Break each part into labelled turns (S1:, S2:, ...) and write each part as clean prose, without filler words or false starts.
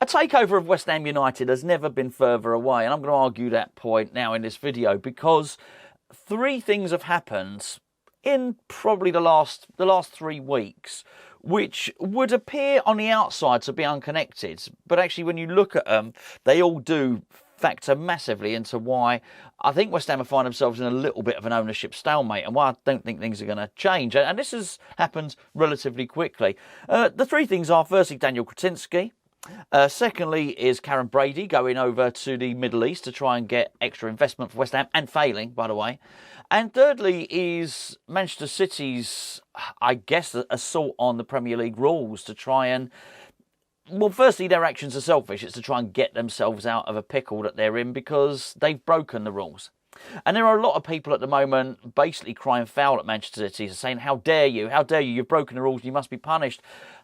S1: A takeover of West Ham United has never been further away, and I'm going to argue that point now in this video because three things have happened in probably the last 3 weeks, which would appear on the outside to be unconnected, but actually when you look at them, they all do factor massively into why I think West Ham find themselves in a little bit of an ownership stalemate and why I don't think things are going to change. And this has happened relatively quickly. The three things are, firstly, Daniel Kretinsky. Secondly is Karren Brady going over to the Middle East to try and get extra investment for West Ham, and failing, by the way. And thirdly is Manchester City's, I guess, assault on the Premier League rules to try and... Well, firstly, their actions are selfish. It's to try and get themselves out of a pickle that they're in because they've broken the rules. And there are a lot of people at the moment basically crying foul at Manchester City, saying, how dare you, you've broken the rules and you must be punished.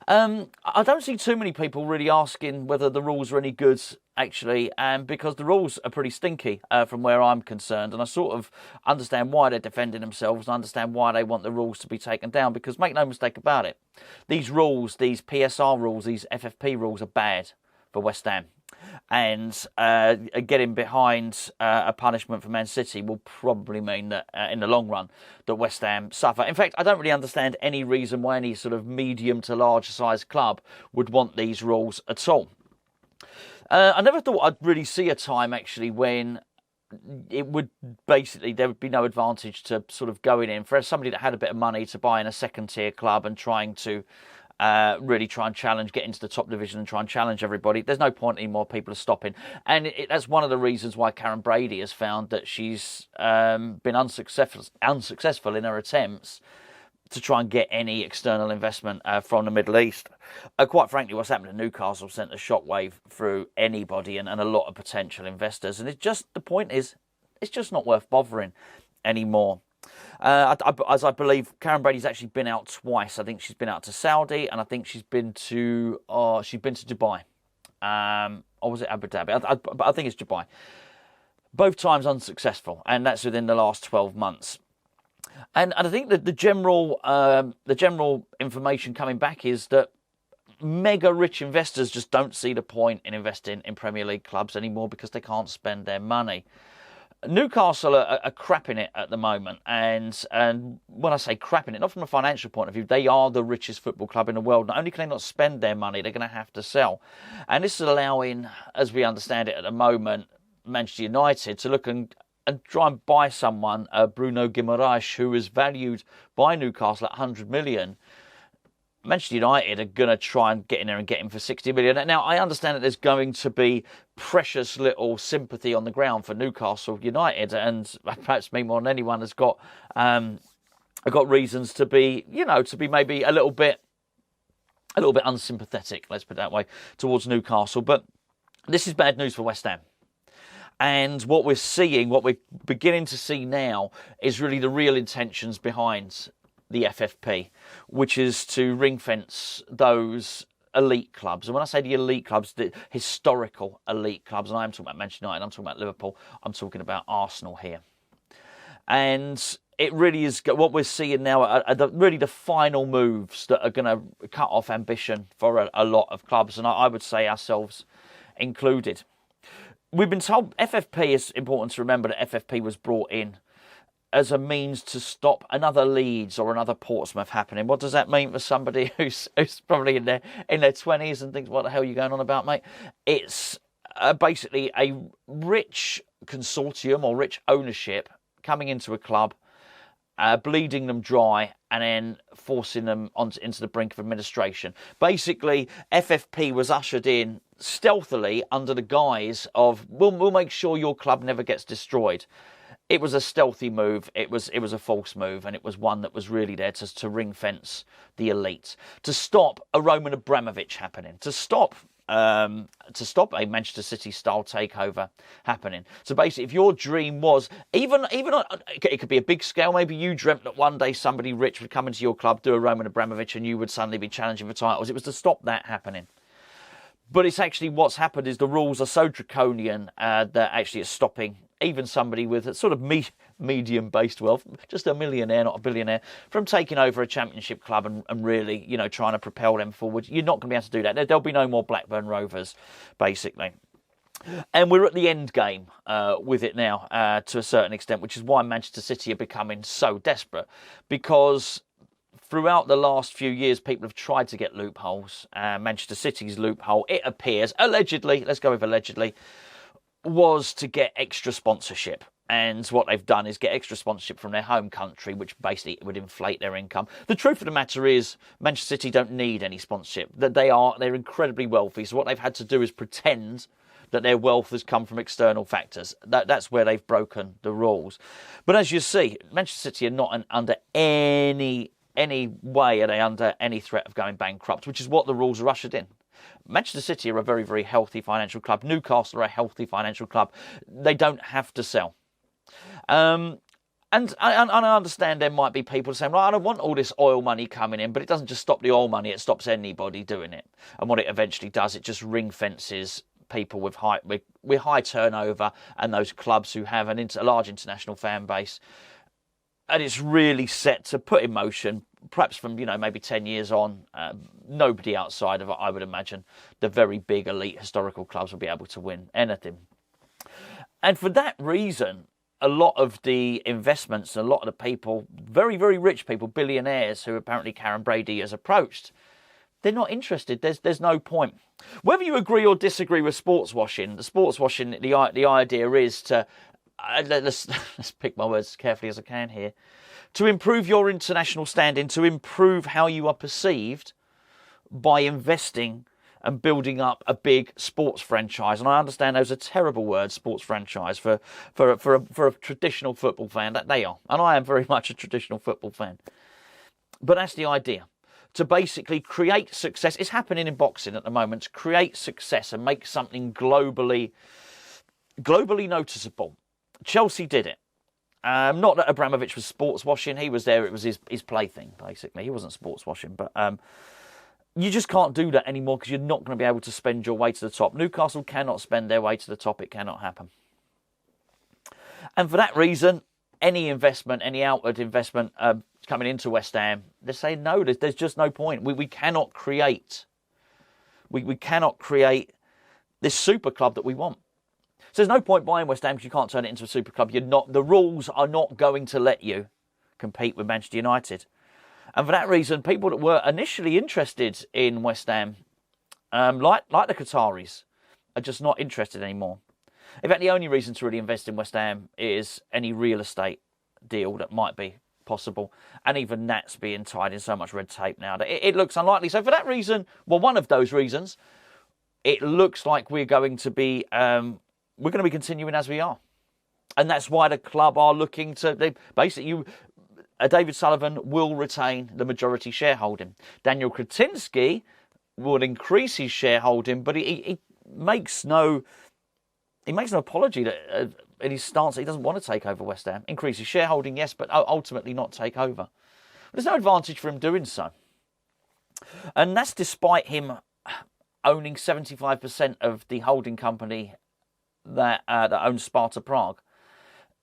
S1: I don't see too many people really asking whether the rules are any good, actually, because the rules are pretty stinky from where I'm concerned. And I sort of understand why they're defending themselves and understand why they want the rules to be taken down, because make no mistake about it, these rules, these PSR rules, these FFP rules are bad for West Ham. And getting behind a punishment for Man City will probably mean that in the long run that West Ham suffer. In fact, I don't really understand any reason why any sort of medium to large size club would want these rules at all. I never thought I'd really see a time actually when it would basically, there would be no advantage to sort of going in for somebody that had a bit of money to buy in a second tier club and trying to really try and challenge, get into the top division and try and challenge everybody. There's no point anymore. People are stopping. And that's one of the reasons why Karren Brady has found that she's been unsuccessful in her attempts to try and get any external investment from the Middle East. Quite frankly, what's happened to Newcastle sent a shockwave through anybody and a lot of potential investors. And it's just, the point is, it's just not worth bothering anymore. As I believe, Karren Brady's actually been out twice. I think she's been out to Saudi, and I think she's been to Dubai, or was it Abu Dhabi? I think it's Dubai. Both times unsuccessful, and that's within the last 12 months. And I think that the general information coming back is that mega rich investors just don't see the point in investing in Premier League clubs anymore because they can't spend their money. Newcastle are crapping it at the moment, and when I say crapping it, not from a financial point of view, they are the richest football club in the world. Not only can they not spend their money, they're going to have to sell. And this is allowing, as we understand it at the moment, Manchester United to look and try and buy someone, Bruno Guimaraes, who is valued by Newcastle at 100 million. Manchester United are going to try and get in there and get him for 60 million. Now, I understand that there's going to be precious little sympathy on the ground for Newcastle United, and perhaps me more than anyone has got reasons to be, maybe a little bit unsympathetic, let's put it that way, towards Newcastle. But this is bad news for West Ham. And what we're beginning to see now is really the real intentions behind the FFP, which is to ring fence those elite clubs. And when I say the elite clubs, the historical elite clubs, and I am talking about Manchester United, I'm talking about Liverpool, I'm talking about Arsenal here. And it really is what we're seeing now are really the final moves that are going to cut off ambition for a lot of clubs, and I would say ourselves included. We've been told FFP, is important to remember that FFP was brought in as a means to stop another Leeds or another Portsmouth happening. What does that mean for somebody who's probably in their 20s and thinks, what the hell are you going on about, mate? It's basically a rich consortium or rich ownership coming into a club, bleeding them dry, and then forcing them into the brink of administration. Basically, FFP was ushered in stealthily under the guise of, we'll make sure your club never gets destroyed. It was a stealthy move, it was a false move, and it was one that was really there to ring fence the elite, to stop a Roman Abramovich happening, to stop a Manchester City style takeover happening. So basically, if your dream was even it could be a big scale, maybe you dreamt that one day somebody rich would come into your club, do a Roman Abramovich, and you would suddenly be challenging for titles. It was to stop that happening. But it's actually what's happened is the rules are so draconian that actually it's stopping even somebody with a sort of medium-based wealth, just a millionaire, not a billionaire, from taking over a championship club and really, trying to propel them forward. You're not going to be able to do that. There'll be no more Blackburn Rovers, basically. And we're at the end game with it now, to a certain extent, which is why Manchester City are becoming so desperate, because throughout the last few years, people have tried to get loopholes. Manchester City's loophole, it appears, allegedly, let's go with allegedly, was to get extra sponsorship. And what they've done is get extra sponsorship from their home country, which basically would inflate their income. The truth of the matter is, Manchester City don't need any sponsorship. They're incredibly wealthy. So what they've had to do is pretend that their wealth has come from external factors. That's where they've broken the rules. But as you see, Manchester City are not under any way are they under any threat of going bankrupt, which is what the rules are ushered in. Manchester City are a very, very healthy financial club. Newcastle are a healthy financial club. They don't have to sell. And I understand there might be people saying, well, I don't want all this oil money coming in, but it doesn't just stop the oil money, it stops anybody doing it. And what it eventually does, it just ring fences people with high turnover and those clubs who have a large international fan base. And it's really set to put in motion, perhaps from, maybe 10 years on, nobody outside of, I would imagine, the very big elite historical clubs will be able to win anything. And for that reason, a lot of the investments, a lot of the people, very, very rich people, billionaires who apparently Karren Brady has approached, they're not interested. There's no point. Whether you agree or disagree with sports washing, the idea is to, let's pick my words as carefully as I can here, to improve your international standing, to improve how you are perceived by investing and building up a big sports franchise. And I understand those are terrible words, sports franchise, for a traditional football fan. That they are. And I am very much a traditional football fan. But that's the idea. To basically create success. It's happening in boxing at the moment. To create success and make something globally noticeable. Chelsea did it. Not that Abramovich was sports washing. He was there. It was his plaything, basically. He wasn't sports washing. But you just can't do that anymore because you're not going to be able to spend your way to the top. Newcastle cannot spend their way to the top. It cannot happen. And for that reason, any investment, any outward investment coming into West Ham, they're saying no, there's just no point. We cannot create. We cannot create this super club that we want. So there's no point buying West Ham because you can't turn it into a super club. The rules are not going to let you compete with Manchester United. And for that reason, people that were initially interested in West Ham, like the Qataris, are just not interested anymore. In fact, the only reason to really invest in West Ham is any real estate deal that might be possible. And even that's being tied in so much red tape now that it looks unlikely. So for that reason, well, one of those reasons, it looks like we're going to be continuing as we are. And that's why the club are looking to, David Sullivan will retain the majority shareholding. Daniel Kretinsky will increase his shareholding, but he makes no apology that in his stance that he doesn't want to take over West Ham. Increase his shareholding, yes, but ultimately not take over. There's no advantage for him doing so. And that's despite him owning 75% of the holding company that owns Sparta Prague.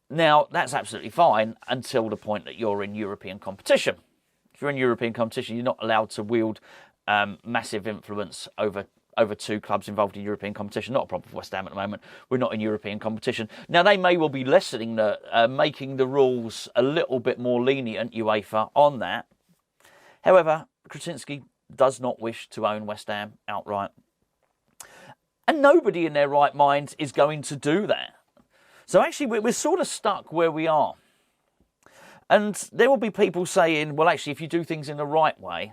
S1: Now, that's absolutely fine until the point that you're in European competition. If you're in European competition, you're not allowed to wield massive influence over two clubs involved in European competition. Not a problem for West Ham at the moment. We're not in European competition. Now, they may well be lessening making the rules a little bit more lenient, UEFA, on that. However, Kretinsky does not wish to own West Ham outright. And nobody in their right mind is going to do that. So actually, we're sort of stuck where we are. And there will be people saying, well, actually, if you do things in the right way,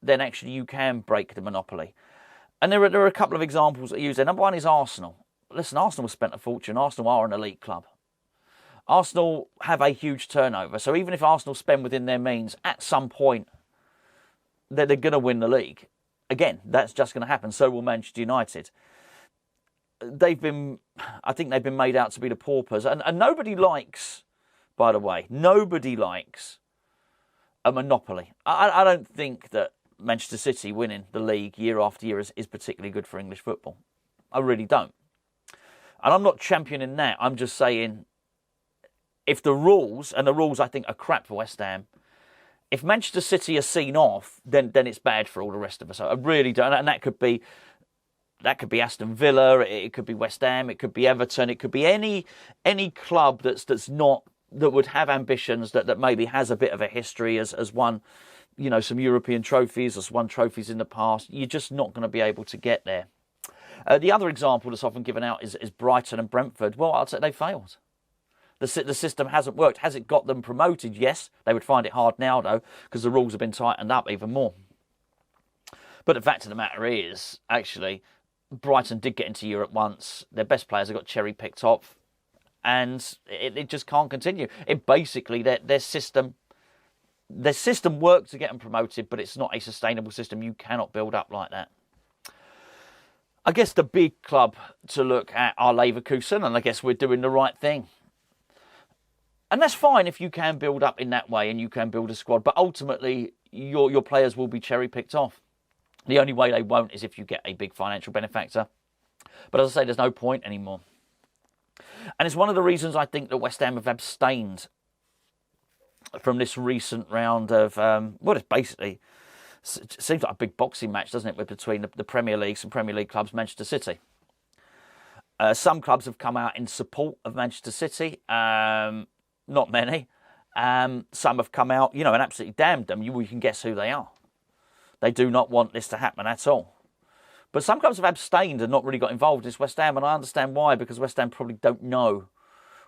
S1: then actually you can break the monopoly. And there are a couple of examples that I use there. Number one is Arsenal. Listen, Arsenal spent a fortune. Arsenal are an elite club. Arsenal have a huge turnover. So even if Arsenal spend within their means, at some point, they're going to win the league. Again, that's just going to happen. So will Manchester United. I think they've been made out to be the paupers. And nobody likes, by the way, a monopoly. I don't think that Manchester City winning the league year after year is particularly good for English football. I really don't. And I'm not championing that. I'm just saying if the rules, and the rules I think are crap for West Ham, if Manchester City are seen off, then it's bad for all the rest of us. I really don't, and that could be Aston Villa, it could be West Ham, it could be Everton, it could be any club that's not, that would have ambitions, that maybe has a bit of a history, has won, you know, some European trophies, has won trophies in the past. You're just not going to be able to get there. The other example that's often given out is Brighton and Brentford. Well, I'd say they failed. The system hasn't worked. Has it got them promoted? Yes. They would find it hard now, though, because the rules have been tightened up even more. But the fact of the matter is, actually, Brighton did get into Europe once. Their best players have got cherry-picked off, and it just can't continue. It basically, their system worked to get them promoted, but it's not a sustainable system. You cannot build up like that. I guess the big club to look at are Leverkusen, and I guess we're doing the right thing. And that's fine if you can build up in that way and you can build a squad, but ultimately your players will be cherry-picked off. The only way they won't is if you get a big financial benefactor. But as I say, there's no point anymore. And it's one of the reasons I think that West Ham have abstained from this recent round of, it's basically, it seems like a big boxing match, doesn't it, between the Premier League, some Premier League clubs, Manchester City. Some clubs have come out in support of Manchester City, not many. Some have come out, and absolutely damned them. You can guess who they are. They do not want this to happen at all. But some clubs have abstained and not really got involved. It's West Ham, and I understand why, because West Ham probably don't know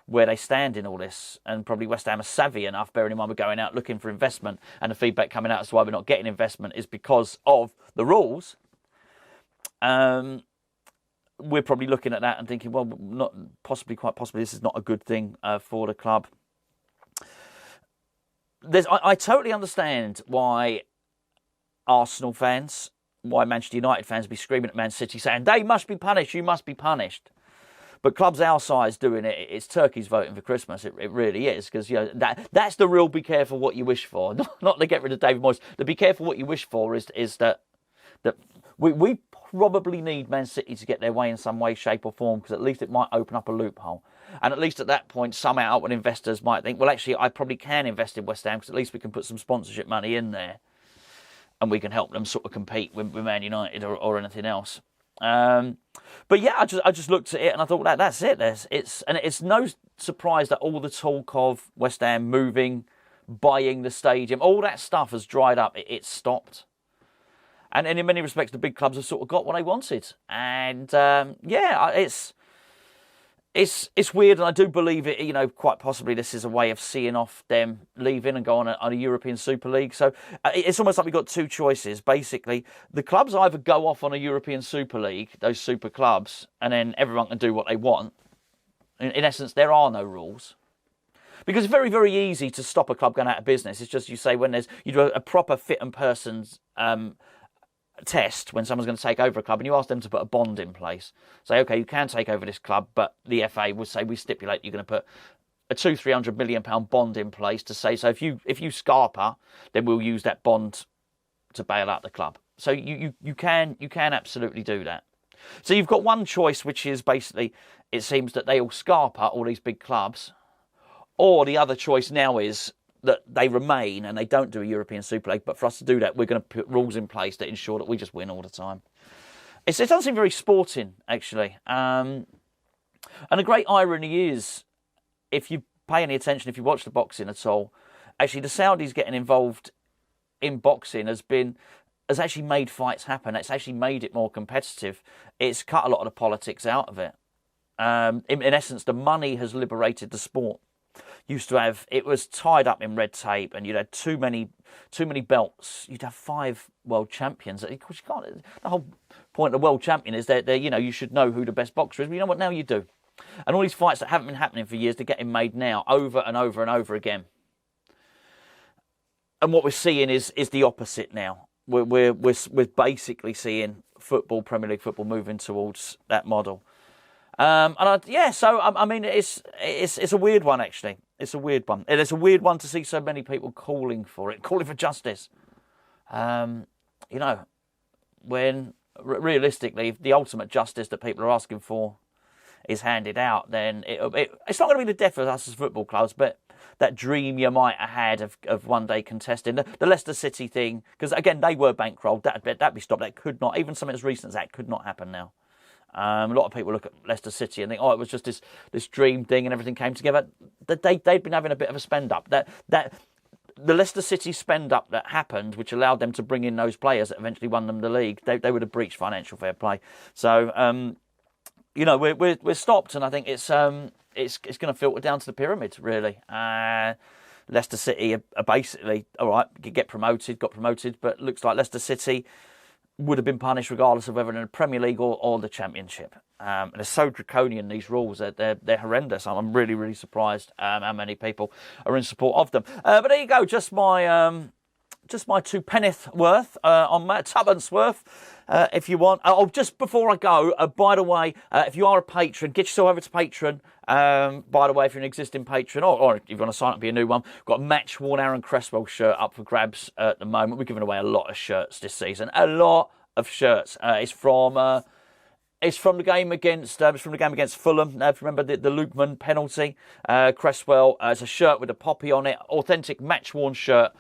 S1: where they stand in all this. And probably West Ham are savvy enough, bearing in mind we're going out looking for investment, and the feedback coming out as to why we're not getting investment is because of the rules. We're probably looking at that and thinking, well, quite possibly this is not a good thing for the club. I totally understand why Arsenal fans, why Manchester United fans be screaming at Man City saying, they must be punished, you must be punished. But clubs our size doing it, it's turkeys voting for Christmas. It really is, because that's the real be careful what you wish for. Not to get rid of David Moyes. The be careful what you wish for is that we probably need Man City to get their way in some way, shape or form, because at least it might open up a loophole. And at least at that point, some outward investors might think, well, actually, I probably can invest in West Ham, because at least we can put some sponsorship money in there and we can help them sort of compete with Man United or anything else. But yeah, I just looked at it and I thought, that's it. It's no surprise that all the talk of West Ham moving, buying the stadium, all that stuff has dried up. It's stopped. And in many respects, the big clubs have sort of got what they wanted. And it's weird, and I do believe it. Quite possibly this is a way of seeing off them leaving and going on a European Super League. So it's almost like we've got two choices. Basically, the clubs either go off on a European Super League, those super clubs, and then everyone can do what they want. In essence, there are no rules. Because it's very, very easy to stop a club going out of business. It's just you say when you do a proper fit and persons test when someone's going to take over a club, and you ask them to put a bond in place. Say, okay, you can take over this club, but the FA will say we stipulate you're going to put a £200-300 million bond in place to say, so if you scarper, then we'll use that bond to bail out the club. So you can absolutely do that. So you've got one choice, which is basically it seems that they all scarper, all these big clubs, or the other choice now is that they remain and they don't do a European Super League. But for us to do that, we're going to put rules in place that ensure that we just win all the time. It doesn't seem very sporting, actually. And the great irony is, if you pay any attention, if you watch the boxing at all, actually the Saudis getting involved in boxing has actually made fights happen. It's actually made it more competitive. It's cut a lot of the politics out of it. In essence, the money has liberated the sport. It was tied up in red tape, and you'd had too many belts. You'd have 5 world champions. Of course, you can't. The whole point of the world champion is that you should know who the best boxer is. But you know what? Now you do. And all these fights that haven't been happening for years, they're getting made now, over and over and over again. And what we're seeing is the opposite now. We're basically seeing Premier League football moving towards that model. So I mean, it's a weird one, actually. It's a weird one. And it's a weird one to see so many people calling for justice. When realistically, the ultimate justice that people are asking for is handed out, then it's not going to be the death of us as football clubs, but that dream you might have had of one day contesting the Leicester City thing, because again they were bankrolled. That'd be stopped. That could not, even something as recent as that could not happen now. A lot of people look at Leicester City and think, oh, it was just this dream thing and everything came together. They'd been having a bit of a spend up. The Leicester City spend up that happened, which allowed them to bring in those players that eventually won them the league, they would have breached financial fair play. So we're stopped, and I think it's going to filter down to the pyramid, really. Leicester City are basically, all right, got promoted, but looks like Leicester City would have been punished regardless of whether in the Premier League or the Championship. And they're so draconian, these rules, they're horrendous. I'm really, really surprised how many people are in support of them. But there you go, just my 2 penneth worth on that, tuppence worth, if you want. Just before I go, by the way, if you are a patron, get yourself over to Patreon. By the way, if you're an existing patron, or if you want to sign up to be a new one, we've got a match-worn Aaron Cresswell shirt up for grabs at the moment. We're giving away a lot of shirts this season. A lot of shirts. It's from the game against Fulham. If you remember the Lukeman penalty, Cresswell has a shirt with a poppy on it, authentic match-worn shirt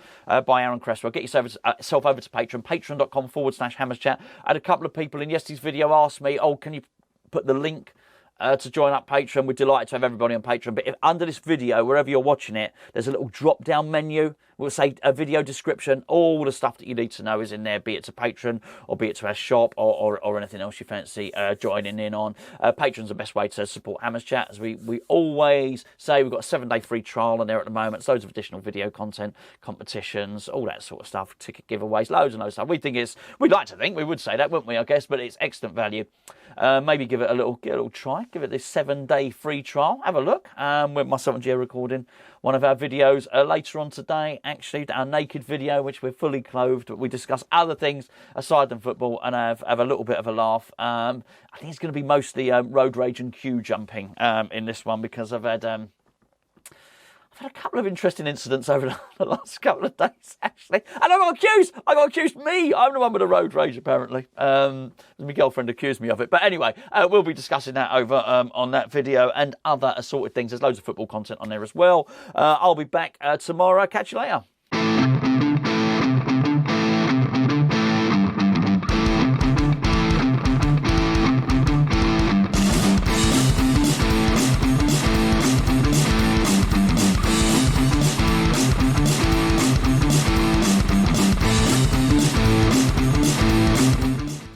S1: by Aaron Cresswell. Get yourself over to Patreon, patreon.com/HammersChat. I had a couple of people in yesterday's video ask me, can you put the link to join up Patreon? We're delighted to have everybody on Patreon. But if under this video, wherever you're watching it, there's a little drop-down menu. We'll say a video description. All the stuff that you need to know is in there, be it to Patreon or be it to our shop or anything else you fancy joining in on. Patreon's the best way to support Hammers Chat. As we always say, we've got a 7-day free trial on there at the moment. Loads of additional video content, competitions, all that sort of stuff, ticket giveaways, loads and loads of stuff. We'd like to think, we would say that, wouldn't we, I guess, but it's excellent value. Maybe give it a little try. Give it this 7-day free trial. Have a look. With myself and Gio recording one of our videos later on today, actually, our naked video, which we're fully clothed. We discuss other things aside than football and have a little bit of a laugh. I think it's going to be mostly road rage and queue jumping in this one, because I've had a couple of interesting incidents over the last couple of days, actually. And I got accused, me. I'm the one with the road rage, apparently. My girlfriend accused me of it. But anyway, we'll be discussing that over on that video and other assorted things. There's loads of football content on there as well. I'll be back tomorrow. Catch you later.